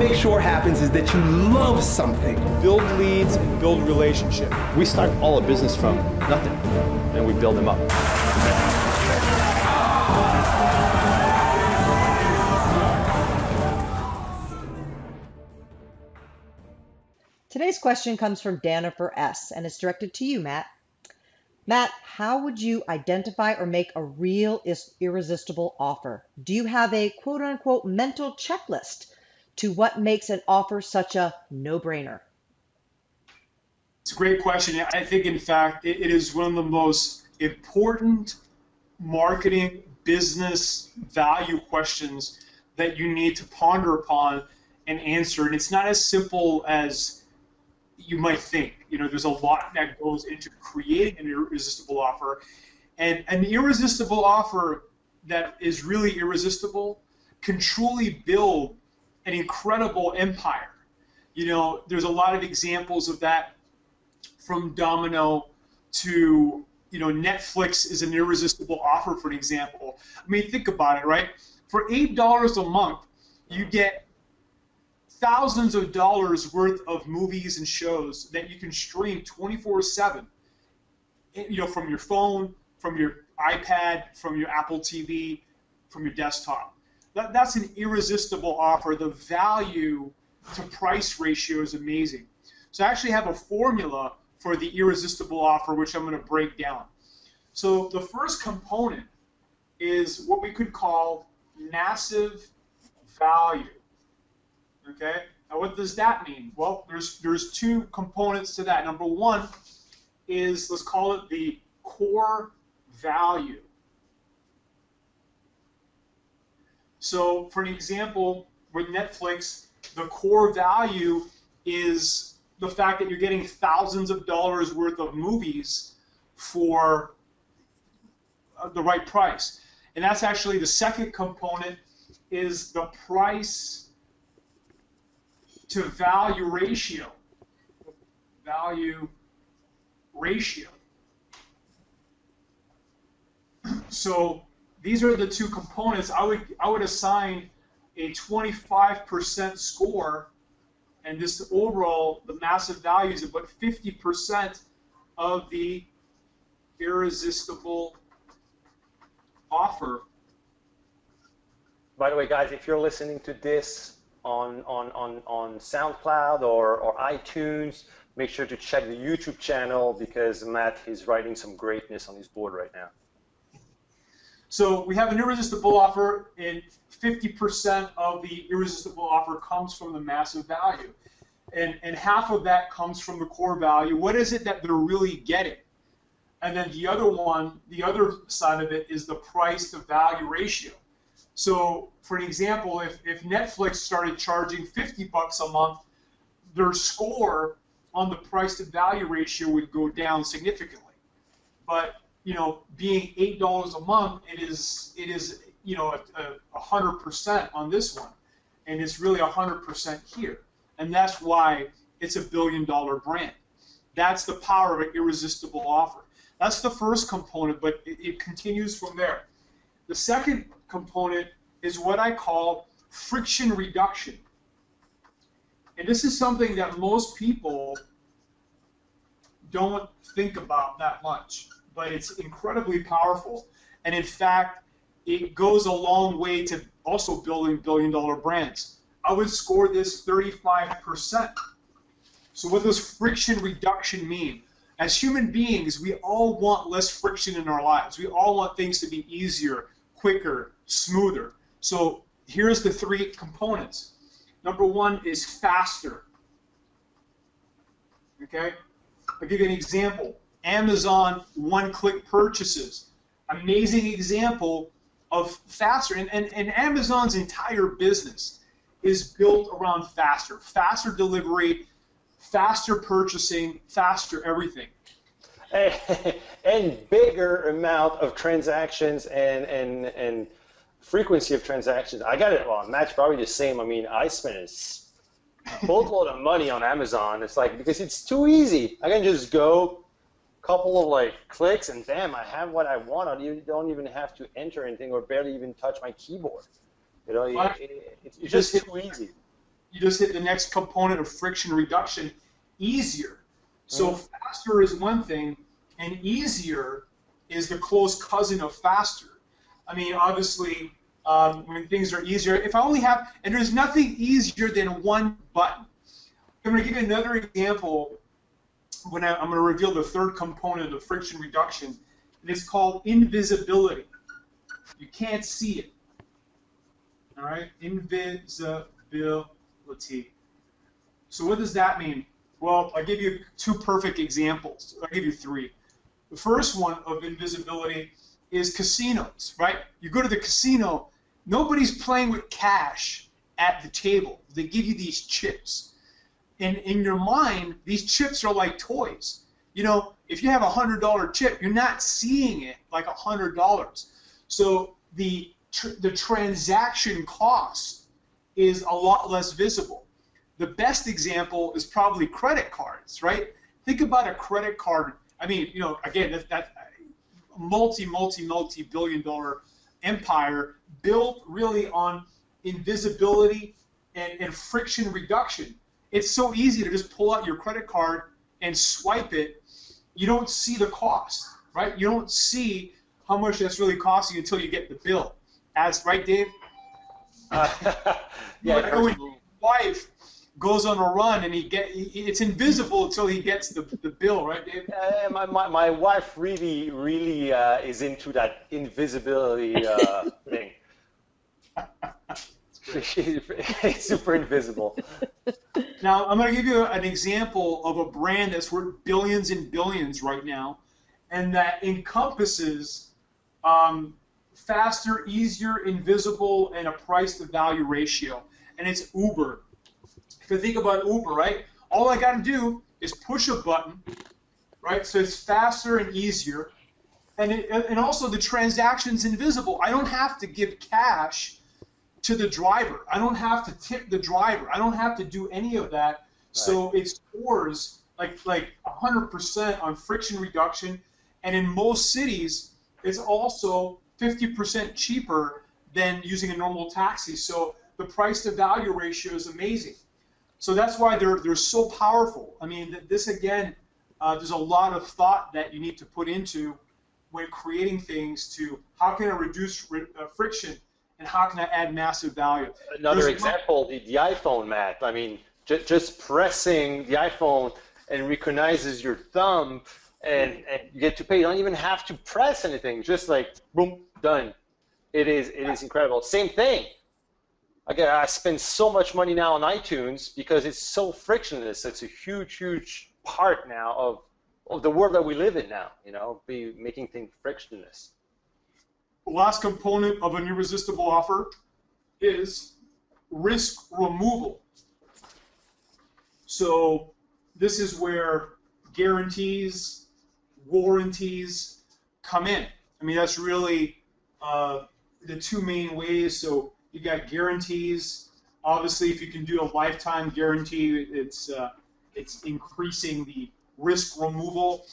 make sure happens is that you love something. Build leads and build relationship. We start all a business from nothing, and we build them up. Today's question comes from Danifer S. and it's directed to you, Matt. Matt, how would you identify or make a real irresistible offer? Do you have a quote-unquote mental checklist to what makes an offer such a no-brainer? It's a great question. I think, in fact, it is one of the most important marketing business value questions that you need to ponder upon and answer. And it's not as simple as you might think. You know, there's a lot that goes into creating an irresistible offer. And an irresistible offer that is really irresistible can truly build an incredible empire. You know, there's a lot of examples of that, from Domino to, you know, Netflix is an irresistible offer, for an example. I mean, think about it, right? For $8 a month, you get thousands of dollars worth of movies and shows that you can stream 24/7, you know, from your phone, from your iPad, from your Apple TV, from your desktop. That's an irresistible offer. The value to price ratio is amazing. So I actually have a formula for the irresistible offer, which I'm going to break down. So the first component is what we could call massive value. Okay? Now what does that mean? Well, there's two components to that. Number one is, let's call it the core value. So for an example, with Netflix, the core value is the fact that you're getting thousands of dollars worth of movies for the right price. And that's actually the second component, is the price to value ratio. Value ratio. So these are the two components. I would assign a 25% score, and this overall, the massive value is about 50% of the irresistible offer. By the way, guys, if you're listening to this on SoundCloud or iTunes, make sure to check the YouTube channel, because Matt is writing some greatness on his board right now. So we have an irresistible offer, and 50% of the irresistible offer comes from the massive value. And half of that comes from the core value. What is it that they're really getting? And then the other one, the other side of it, is the price to value ratio. So for an example, if Netflix started charging $50 a month, their score on the price to value ratio would go down significantly. But you know, being $8 a month, it is you know, 100% on this one, and it's really 100% here, and that's why it's a billion-dollar brand. That's the power of an irresistible offer. That's the first component, but it continues from there. The second component is what I call friction reduction, and this is something that most people don't think about that much, but it's incredibly powerful. And in fact, it goes a long way to also building billion-dollar brands. I would score this 35%. So what does friction reduction mean? As human beings, we all want less friction in our lives. We all want things to be easier, quicker, smoother. So here's the three components. Number one is faster. Okay? I'll give you an example. Amazon one-click purchases. Amazing example of faster. And Amazon's entire business is built around faster. Faster delivery, faster purchasing, faster everything. And bigger amount of transactions and frequency of transactions. I got it, well, Matt's probably the same. I mean, I spend a boatload of money on Amazon. It's like, because it's too easy. I can just go, couple of like clicks, and bam, I have what I want. I don't even have to enter anything or barely even touch my keyboard. You know, it's just too easy. you just hit the next component of friction reduction, easier. So faster is one thing, and easier is the close cousin of faster. I mean, obviously, when things are easier, if I only have, and there's nothing easier than one button. I'm going to give you another example when I'm going to reveal the third component of friction reduction, and it's called invisibility. You can't see it. All right, invisibility. So what does that mean? Well, I'll give you two perfect examples. I'll give you three. The first one of invisibility is casinos, right? You go to the casino, nobody's playing with cash at the table. They give you these chips. And in your mind, these chips are like toys. You know, if you have a $100 chip, you're not seeing it like $100. So the transaction cost is a lot less visible. The best example is probably credit cards, right? Think about a credit card. I mean, you know, again, that multi-billion-dollar empire built really on invisibility and friction reduction. It's so easy to just pull out your credit card and swipe it. You don't see the cost, right? You don't see how much that's really costing until you get the bill. Right, Dave? Yeah. When your wife goes on a run and it's invisible until he gets the bill, right, Dave? My wife really is into that invisibility thing. She's super invisible. Now, I'm going to give you an example of a brand that's worth billions and billions right now, and that encompasses faster, easier, invisible, and a price-to-value ratio, and it's Uber. If you think about Uber, right, all I got to do is push a button, right, so it's faster and easier, and also the transaction's invisible. I don't have to give cash to the driver. I don't have to tip the driver. I don't have to do any of that. Right. So it scores like 100% on friction reduction, and in most cities, it's also 50% cheaper than using a normal taxi. So the price-to-value ratio is amazing. So that's why they're so powerful. I mean, this again, there's a lot of thought that you need to put into when creating things to how can I reduce friction and how can I add massive value. Another example, the iPhone, Matt. I mean, just pressing the iPhone and recognizes your thumb and you get to pay. You don't even have to press anything. Just like, boom, done. It is incredible. Same thing. Again, I spend so much money now on iTunes because it's so frictionless. It's a huge part now of the world that we live in now, you know, making things frictionless. The last component of an irresistible offer is risk removal. So this is where guarantees, warranties come in. I mean, that's really the two main ways. So you got guarantees. Obviously, if you can do a lifetime guarantee, it's increasing the risk removal.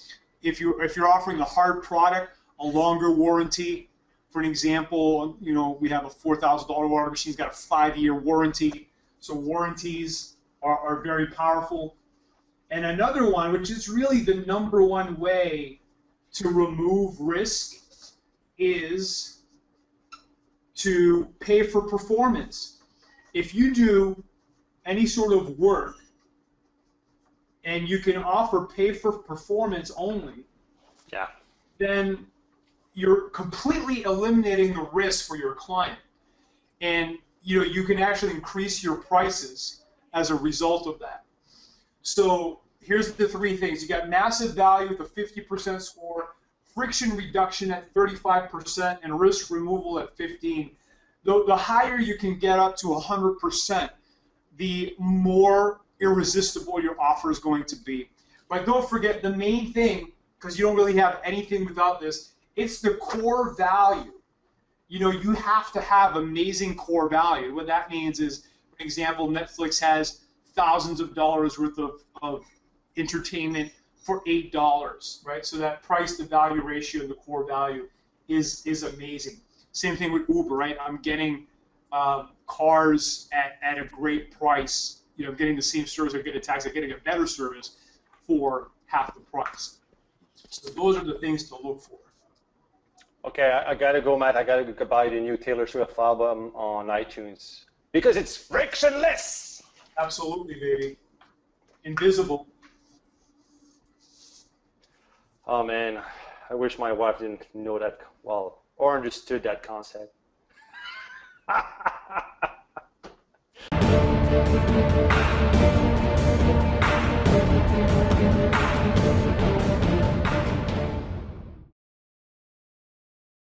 If you're offering a hard product, a longer warranty. For an example, you know, we have a $4,000 water machine. It's got a 5-year warranty. So warranties are very powerful. And another one, which is really the #1 way to remove risk, is to pay for performance. If you do any sort of work and you can offer pay for performance only, yeah, then you're completely eliminating the risk for your client. And you know, you can actually increase your prices as a result of that. So here's the three things. You got massive value with a 50% score, friction reduction at 35%, and risk removal at 15%. The higher you can get up to 100%, the more irresistible your offer is going to be. But don't forget the main thing, because you don't really have anything without this, it's the core value. You know, you have to have amazing core value. What that means is, for example, Netflix has thousands of dollars worth of entertainment for $8, right? So that price to value ratio, the core value, is amazing. Same thing with Uber, right? I'm getting cars at a great price, getting the same service or getting a taxi, getting a better service for half the price. So those are the things to look for. Okay, I gotta go, Matt. I gotta go buy the new Taylor Swift album on iTunes because it's frictionless. Absolutely, baby. Invisible. Oh man, I wish my wife didn't know that well or understood that concept.